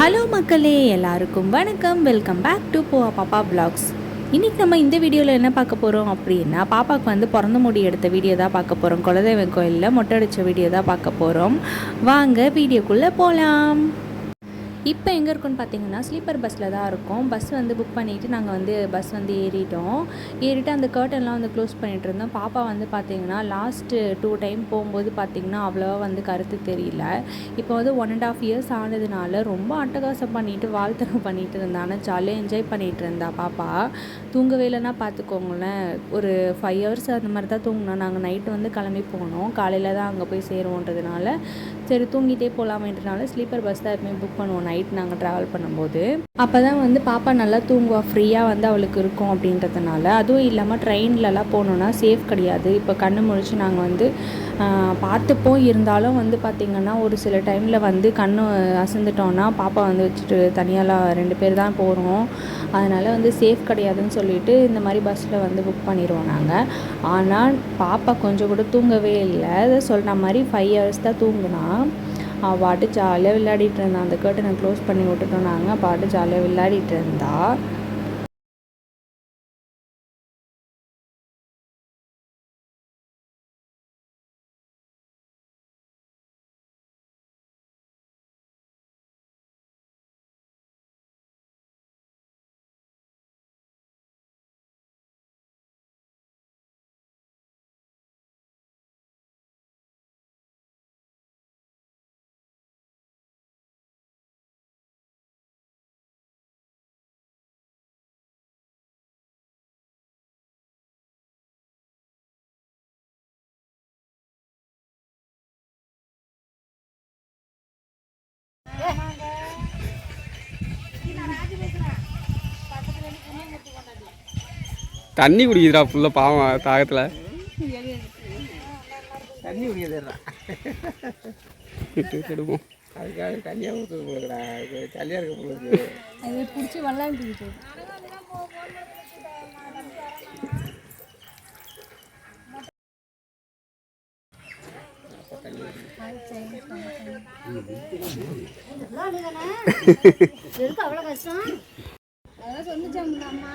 Hello மக்களே, எல்லாருக்கும் வணக்கம். வெல்கம் பேக் டு போவா பாப்பா விலாக்ஸ். இன்றைக்கி நம்ம இந்த வீடியோவில் என்ன பார்க்க போகிறோம் அப்படின்னா, பாப்பாவுக்கு வந்து பிறந்த முடி எடுத்த வீடியோ தான் பார்க்க போகிறோம். குலதெய்வம் கோயிலில் மொட்டை அடித்த வீடியோ தான் பார்க்க போகிறோம். வாங்க வீடியோக்குள்ளே போகலாம். இப்போ எங்கே இருக்குன்னு பார்த்தீங்கன்னா, ஸ்லீப்பர் பஸ்ஸில் தான் இருக்கோம். பஸ் வந்து புக் பண்ணிவிட்டு நாங்கள் வந்து பஸ் வந்து ஏறிட்டு அந்த கர்ட்டன்லாம் வந்து க்ளோஸ் பண்ணிகிட்டு இருந்தோம். பாப்பா வந்து பார்த்திங்கன்னா லாஸ்ட்டு 2 டைம் போகும்போது பார்த்திங்கன்னா அவ்வளோவா வந்து கருத்து தெரியல. இப்போ வந்து 1.5 இயர்ஸ் ஆனதுனால ரொம்ப அட்டகாசம் பண்ணிவிட்டு வாழ்த்தனம் பண்ணிகிட்டு இருந்தாங்க. ஜாலியாக என்ஜாய் பண்ணிகிட்டு இருந்தா பாப்பா. தூங்கவே இல்லைன்னா பார்த்துக்கோங்களேன். ஒரு 5 ஹவர்ஸ் அந்த மாதிரி தான் தூங்கினோம். நாங்கள் நைட்டு வந்து கிளம்பி போனோம். காலையில் தான் அங்கே போய் சேருவோன்றதுனால சரி தூங்கிட்டே போகலாமேன்றனால ஸ்லீப்பர் பஸ் தான் எப்பவுமே புக் பண்ணுவோம் நைட் நாங்கள் ட்ராவல் பண்ணும்போது. அப்போ தான் வந்து பாப்பா நல்லா தூங்குவா, ஃப்ரீயாக வந்து அவளுக்கு இருக்கும் அப்படின்றதுனால. அதுவும் இல்லாமல் ட்ரெயின்லலாம் போகணுன்னா சேஃப் கிடையாது. இப்போ கண்ணு முழிச்சு நாங்கள் வந்து பார்த்துப்போம். இருந்தாலும் வந்து பார்த்திங்கன்னா ஒரு சில டைமில் வந்து கண்ணு அசந்துட்டோன்னா பாப்பா வந்து வச்சுட்டு தனியாலாம் 2 பேர் தான் போகிறோம். அதனால் வந்து சேஃப் கிடையாதுன்னு சொல்லிவிட்டு இந்த மாதிரி பஸ்ஸில் வந்து புக் பண்ணிடுவோம் நாங்கள். ஆனால் பாப்பா கொஞ்சம் கூட தூங்கவே இல்லை. அதை சொல்கிற மாதிரி 5 ஹவர்ஸ் தான் தூங்குனா. பாட்டு ஜாலியாக விளையாடிட்டு இருந்தான். அந்த கர்ட்டனை க்ளோஸ் பண்ணி விட்டுட்டோம் நாங்கள். பாட்டு ஜாலியாக விளையாடிட்டு இருந்தா. தண்ணி குடிக்குதுடா ஃபுல்லாக பாவம் தாகத்தில். தண்ணி குடிக்கிறதா கெடுப்போம். அதுக்காக தண்ணியாக ஊற்று போகலடா. ஜல்லியாக இருக்க போகுது. அதை பிடிச்சி விளாண்டுக்கிட்டு அவ்வளோ கஷ்டம் அதெல்லாம் சொன்னிச்சாம்மா.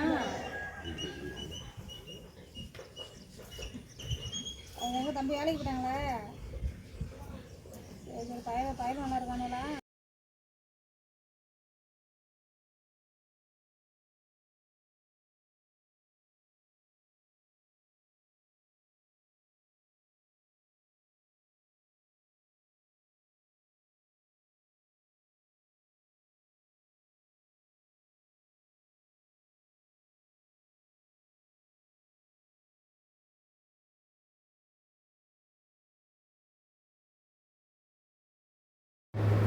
அவங்க தம்பி வேலைக்கு போயிட்டாங்களே. சரி பயிர் நல்லா இருக்கானுங்களா?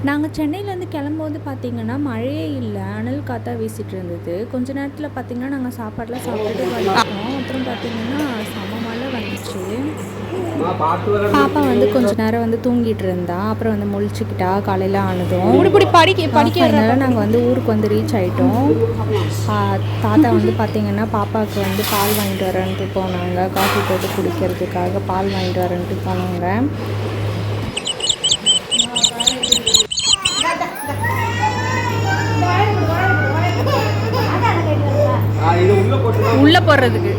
நாங்கள் சென்னையிலேருந்து கிளம்பும்போது பார்த்திங்கன்னா மழையே இல்லை, அனல் காற்றா வீசிட்டு இருந்தது. கொஞ்ச நேரத்தில் பார்த்திங்கன்னா நாங்கள் சாப்பாடெலாம் சாப்பிட்டுட்டு வந்துட்டோம். அப்புறம் பார்த்திங்கன்னா செம மழை வந்துச்சு. பாப்பா வந்து கொஞ்ச நேரம் வந்து தூங்கிட்டு இருந்தா. அப்புறம் வந்து முழிச்சுக்கிட்டா காலையில் ஆனதும். அதனால நாங்கள் வந்து ஊருக்கு வந்து ரீச் ஆகிட்டோம். தாத்தா வந்து பார்த்திங்கன்னா பாப்பாவுக்கு வந்து பால் வாங்கிட்டு வரேன்ட்டு போனாங்க. காஃபி போட்டு குடிக்கிறதுக்காக பால் வாங்கிட்டு வரேன்ட்டு போனாங்க. உள்ள போடுறதுக்கு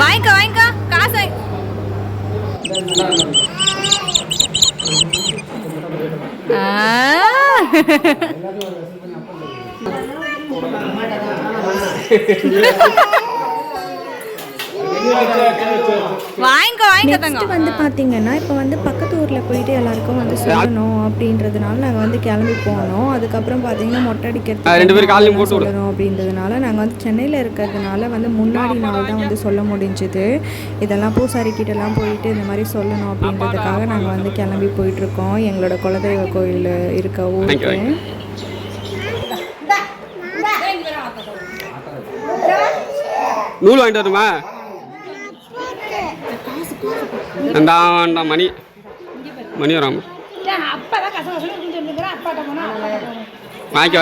வாங்கிக்கோ காசு. நெக்ஸ்ட் வந்து பார்த்தீங்கன்னா இப்போ வந்து பக்கத்து ஊரில் போயிட்டு எல்லாருக்கும் வந்து சொல்லணும் அப்படின்றதுனால நாங்கள் வந்து கிளம்பி போனோம். அதுக்கப்புறம் பார்த்தீங்கன்னா மொட்டை அடிக்கிறதுக்கு சொல்லணும் அப்படின்றதுனால நாங்கள் வந்து சென்னையில் இருக்கிறதுனால வந்து முன்னாடி நாள் தான் வந்து சொல்ல முடிஞ்சுது. இதெல்லாம் பூசாரிக்கிட்டெல்லாம் போயிட்டு இந்த மாதிரி சொல்லணும் அப்படின்றதுக்காக நாங்கள் வந்து கிளம்பி போயிட்டுருக்கோம் எங்களோட குலதெய்வ கோயில் இருக்க ஊருக்கு. நூல் வாங்கிட்டு வருமா? வேண்டாம் மணி வராமல் வாங்கி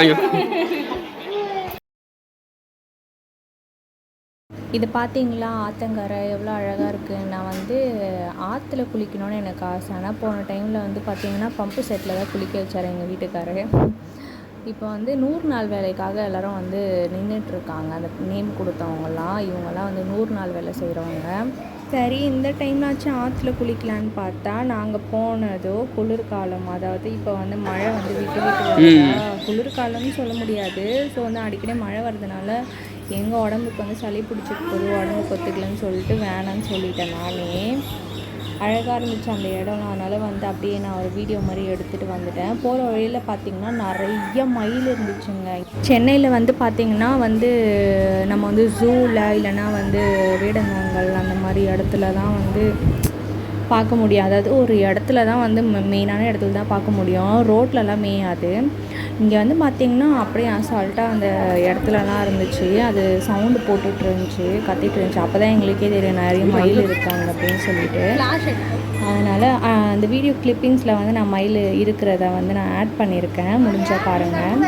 இது பார்த்தீங்களா ஆத்தங்கரை எவ்வளோ அழகாக இருக்குது. நான் வந்து ஆற்றுல குளிக்கணும்னு எனக்கு ஆசை. ஆனால் போன டைமில் வந்து பார்த்திங்கன்னா பம்பு செட்டில் தான் குளிக்க வச்சார் எங்கள் வீட்டுக்காரர். இப்போ வந்து 100 நாள் வேலைக்காக எல்லோரும் வந்து நின்றுட்டுருக்காங்க. அந்த நேம் கொடுத்தவங்கலாம் இவங்கெல்லாம் வந்து 100 நாள் வேலை செய்கிறவங்க. சரி இந்த டைம்னாச்சும் ஆற்றுல குளிக்கலான்னு பார்த்தா நாங்கள் போனதோ குளிர்காலம். அதாவது இப்போ வந்து மழை வந்து விட்டு விட்டு வருதா, குளிர்காலம்னு சொல்ல முடியாது. ஸோ வந்து அடிக்கடி மழை வர்றதுனால எங்கள் உடம்புக்கு வந்து சளி பிடிச்சிட்டு போகுது, உடம்பு கொத்துக்கலன்னு சொல்லிட்டு வேணான்னு சொல்லிட்டேன் நானே. அழகாக இருந்துச்சு அந்த இடம்லாம், அதனால் வந்து அப்படியே நான் ஒரு வீடியோ மாதிரி எடுத்துகிட்டு வந்துட்டேன். போகிற வழியில் பார்த்திங்கன்னா நிறைய மயில் இருந்துச்சுங்க. சென்னையில் வந்து பார்த்திங்கன்னா வந்து நம்ம வந்து ஜூவில் இல்லைன்னா வந்து வேடந்தாங்கல் அந்த மாதிரி இடத்துல தான் வந்து பார்க்க முடியும். அதாவது ஒரு இடத்துல தான் வந்து மெயினான இடத்துல தான் பார்க்க முடியும், ரோட்லலாம் மேயாது. இங்கே வந்து பார்த்திங்கன்னா அப்படியே அசால்ட்டாக அந்த இடத்துலலாம் இருந்துச்சு. அது சவுண்டு போட்டுட்டு இருந்துச்சு, கத்திட்டு இருந்துச்சு. அப்போ தான் எங்களுக்கே தெரியும் நிறைய மயில் இருக்காங்க அப்படின்னு சொல்லிட்டு. அதனால் அந்த வீடியோ கிளிப்பிங்ஸில் வந்து நான் மயில் இருக்கிறத வந்து நான் ஆட் பண்ணியிருக்கேன், முடிஞ்சா பாருங்கள்.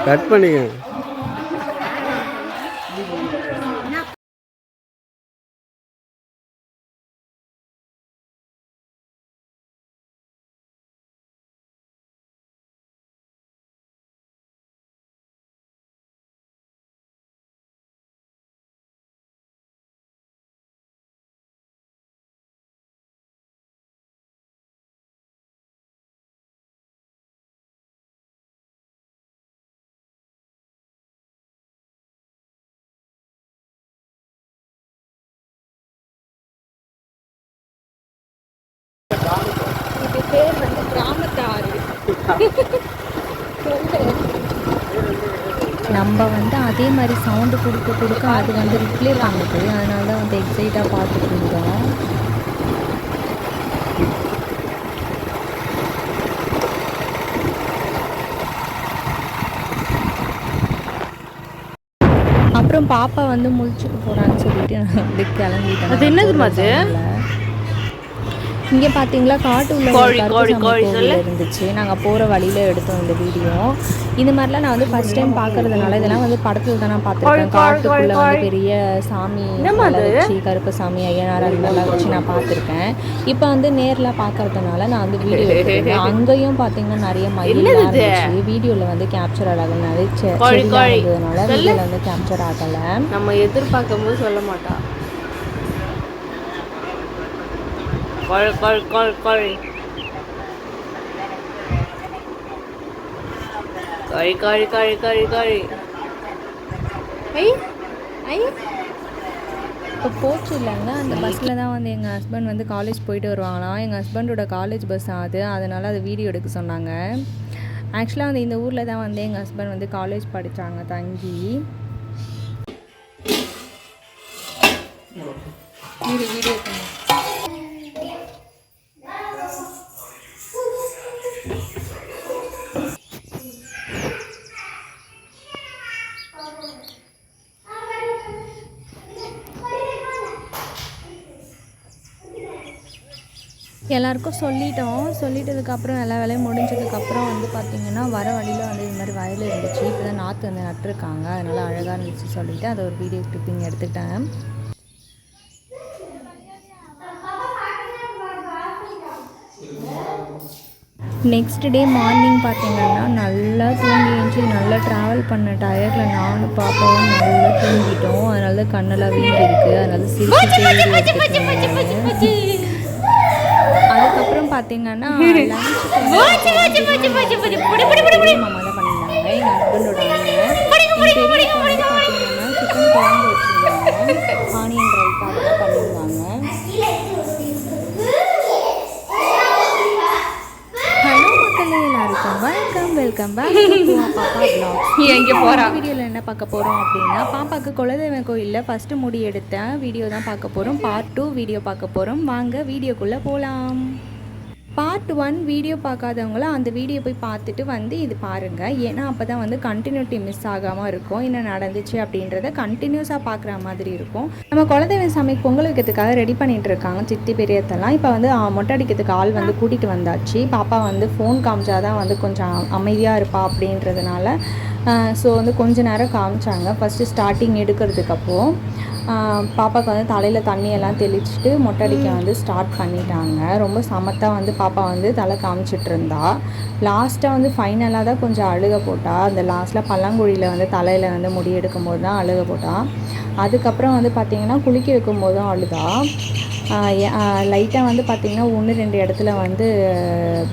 கட் பண்ணிக்க. இது பேர் வந்து கிராமத்தாறு. நம்ம வந்து அதே மாதிரி சவுண்டு கொடுக்க அது வந்து ரிப்ளே பண்ணுது. அதனால தான் வந்து எக்ஸைட்டாக பார்த்துட்டு இருந்தோம். அப்புறம் பாப்பா வந்து முழிச்சுட்டு போகிறான்னு சொல்லிட்டு நான் வந்து கிளம்பிட்டேன். அது என்னது இங்கே பார்த்தீங்களா காட்டு உள்ள இருந்துச்சு. நாங்கள் போகிற வழியில் எடுத்தோம் இந்த வீடியோ. இந்த மாதிரிலாம் நான் வந்து ஃபஸ்ட் டைம் பார்க்கறதுனால இதெல்லாம் வந்து படத்தில் தான் நான் பார்த்துருக்கேன். காட்டுக்குள்ளே வந்து பெரிய சாமி வச்சு கருப்பு சாமி ஐயனார் அந்த மாதிரிலாம் வச்சு நான் பார்த்துருக்கேன். இப்போ வந்து நேரில் பார்க்கறதுனால நான் வந்து வீடியோ எடுத்துருக்கேன். அங்கேயும் பார்த்தீங்கன்னா நிறைய மயிலாம் இருந்துச்சு. வீடியோவில் வந்து கேப்சர் ஆகலைனால இருந்ததுனால வீடியோவில் வந்து கேப்சர் ஆகலை. நம்ம எதிர்பார்க்கும் போது சொல்ல மாட்டா. கோழி கோழி கோழி கோழி கோழி கோழி கோழி கோழி கோழி. இப்போ போச்சு இல்லைங்க, அந்த பஸ்ஸில் தான் வந்து எங்கள் ஹஸ்பண்ட் வந்து காலேஜ் போயிட்டு வருவாங்களாம். எங்கள் ஹஸ்பண்டோட காலேஜ் பஸ் அது, அதனால் அது வீடியோ எடுக்க சொன்னாங்க. ஆக்சுவலாக வந்து இந்த ஊரில் தான் வந்து எங்கள் ஹஸ்பண்ட் வந்து காலேஜ் படித்தாங்க தங்கி. வீடியோ எல்லாருக்கும் சொல்லிட்டதுக்கப்புறம் எல்லா வேலையும் முடிஞ்சதுக்கப்புறம் வந்து பார்த்திங்கன்னா வர வழியில் வந்து இது மாதிரி வயல் இருந்துச்சு. இப்போ தான் நாற்று வந்து நட்டுருக்காங்க, அதனால் அழகாக இருந்துச்சு சொல்லிவிட்டு அதை ஒரு வீடியோ கிளிப்பிங் எடுத்துக்கிட்டேன். நெக்ஸ்ட் டே மார்னிங் பார்த்திங்கன்னா நல்லா தூங்கி எழுந்துச்சி நல்லா ட்ராவல் பண்ண டயர்டில் நானும் பாப்பாவும் நல்லா தூங்கிட்டோம். அதனால கண்ணெல்லாம் வீங்கிருக்கு, அதனால சிரிச்சு. அதுக்கப்புறம் பார்த்தீங்கன்னா மாமா தான் பண்ணியிருந்தாங்க. எங்கள் ஹஸ்பண்டோட பெரியப்பா வந்து பார்த்தீங்கன்னா சிக்கன் குழம்பு வச்சுருந்தாங்க, ஆனியன் ரைத்தா அதெல்லாம் பண்ணியிருந்தாங்க. ஹலோ மக்களே, எல்லாருக்கும் வணக்கம், வெல்கம் பேக் டு பாப்பா vlogs. எங்கே போகிறோம் வீடியோவில் என்ன பார்க்க போகிறோம் அப்படின்னா பாப்பாவுக்கு குலதெய்வம் கோயிலில் ஃபஸ்ட்டு முடி எடுத்த வீடியோ தான் பார்க்க போகிறோம். பார்ட் 2 வீடியோ பார்க்க போகிறோம். வாங்க வீடியோக்குள்ளே போகலாம். பார்ட் 1 வீடியோ பார்க்காதவங்களும் அந்த வீடியோ போய் பார்த்துட்டு வந்து இது பாருங்கள். ஏன்னா அப்போ தான் வந்து கண்டினியூட்டி மிஸ் ஆகாமல் இருக்கும். என்ன நடந்துச்சு அப்படின்றத கண்டினியூஸாக பார்க்குற மாதிரி இருக்கும். நம்ம குலதெய்வம் சாமிக்கு பொங்கல் வைக்கிறதுக்காக ரெடி பண்ணிகிட்டு இருக்காங்க சித்தி பெரியத்தெல்லாம். இப்போ வந்து மொட்டை அடிக்கிறதுக்கு ஆள் வந்து கூட்டிகிட்டு வந்தாச்சு. பாப்பா வந்து ஃபோன் காமிச்சாதான் வந்து கொஞ்சம் அமைதியாக இருப்பா அப்படின்றதுனால ஸோ வந்து கொஞ்ச நேரம் காமிச்சாங்க. ஃபஸ்ட்டு ஸ்டார்டிங் எடுக்கிறதுக்கப்போ பாப்பாவுக்கு வந்து தலையில் தண்ணியெல்லாம் தெளிச்சுட்டு மொட்டை அடிக்க வந்து ஸ்டார்ட் பண்ணிட்டாங்க. ரொம்ப சமத்தாக வந்து பாப்பா வந்து தலை காமிச்சிட்டு இருந்தா. லாஸ்ட்டாக வந்து ஃபைனலாக தான் கொஞ்சம் அழுக போட்டா. அந்த லாஸ்ட்டில் பல்லாங்குழியில் வந்து தலையில் வந்து முடி எடுக்கும்போது தான் அழுக போட்டா. அதுக்கப்புறம் வந்து பார்த்திங்கன்னா குளிக்க வைக்கும்போது தான் அழுதா. லைட்டாக வந்து பார்த்திங்கன்னா 1-2 இடத்துல வந்து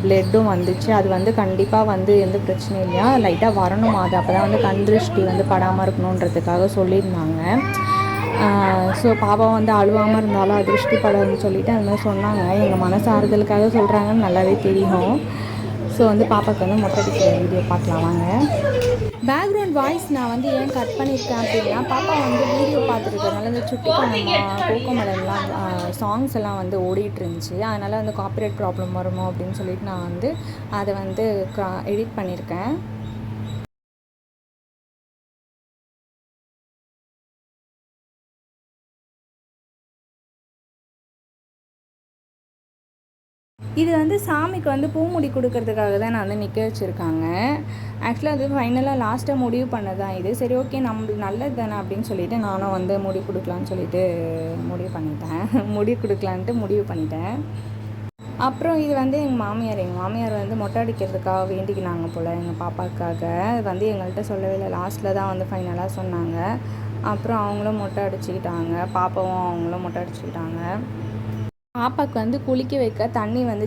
ப்ளட்டும் வந்துச்சு. அது வந்து கண்டிப்பாக வந்து எந்த பிரச்சனையும் இல்லையா, லைட்டாக வரணுமா, அது அப்போ தான் வந்து கண் திருஷ்டி வந்து படாமல் இருக்கணுன்றதுக்காக சொல்லியிருந்தாங்க. ஸோ பாப்பா வந்து அழுவாமல் இருந்தாலும் அதிருஷ்டி படம்னு சொல்லிவிட்டு அது மாதிரி சொன்னாங்க. எங்கள் மனசு ஆறுதலுக்காக சொல்கிறாங்கன்னு நல்லாவே தெரியும். ஸோ வந்து பாப்பாவுக்கு வந்து மொட்டை அடிக்கிற வீடியோ பார்க்கலாம் வாங்க. பேக்ரவுண்ட் வாய்ஸ் நான் வந்து ஏன் கட் பண்ணியிருக்கேன் அப்படின்னா, பாப்பா வந்து வீடியோ பார்த்துருக்கறதுனால இந்த சுட்டி கண்ணம்மா கோகமலம்லாம் சாங்ஸ் எல்லாம் வந்து ஓடிட்டு இருந்துச்சு. அதனால் வந்து காப்பிரைட் ப்ராப்ளம் வருமோ அப்படின்னு சொல்லிட்டு நான் வந்து அதை வந்து எடிட் பண்ணியிருக்கேன். இது வந்து சாமிக்கு வந்து பூமுடி கொடுக்கறதுக்காக தான் நான் வந்து நிற்க வச்சுருக்காங்க. ஆக்சுவலாக அது ஃபைனலாக லாஸ்ட்டாக முடிவு பண்ணதான் இது. சரி ஓகே நம்மளுக்கு நல்லது தானே அப்படின்னு சொல்லிவிட்டு நானும் வந்து முடி கொடுக்கலான்னு சொல்லிட்டு முடிவு பண்ணிட்டேன். அப்புறம் இது வந்து எங்கள் மாமியார் வந்து மொட்டை அடிக்கிறதுக்காக வேண்டிக்கினாங்க போல் எங்கள் பாப்பாவுக்காக. வந்து எங்கள்கிட்ட சொல்லவே இல்லை, லாஸ்ட்டில் தான் வந்து ஃபைனலாக சொன்னாங்க. அப்புறம் அவங்களும் மொட்டை அடிச்சுக்கிட்டாங்க, பாப்பாவும் அவங்களும் மொட்டை அடிச்சுக்கிட்டாங்க. பாப்பாவுக்கு வந்து குளிக்க வைக்க தண்ணி வந்து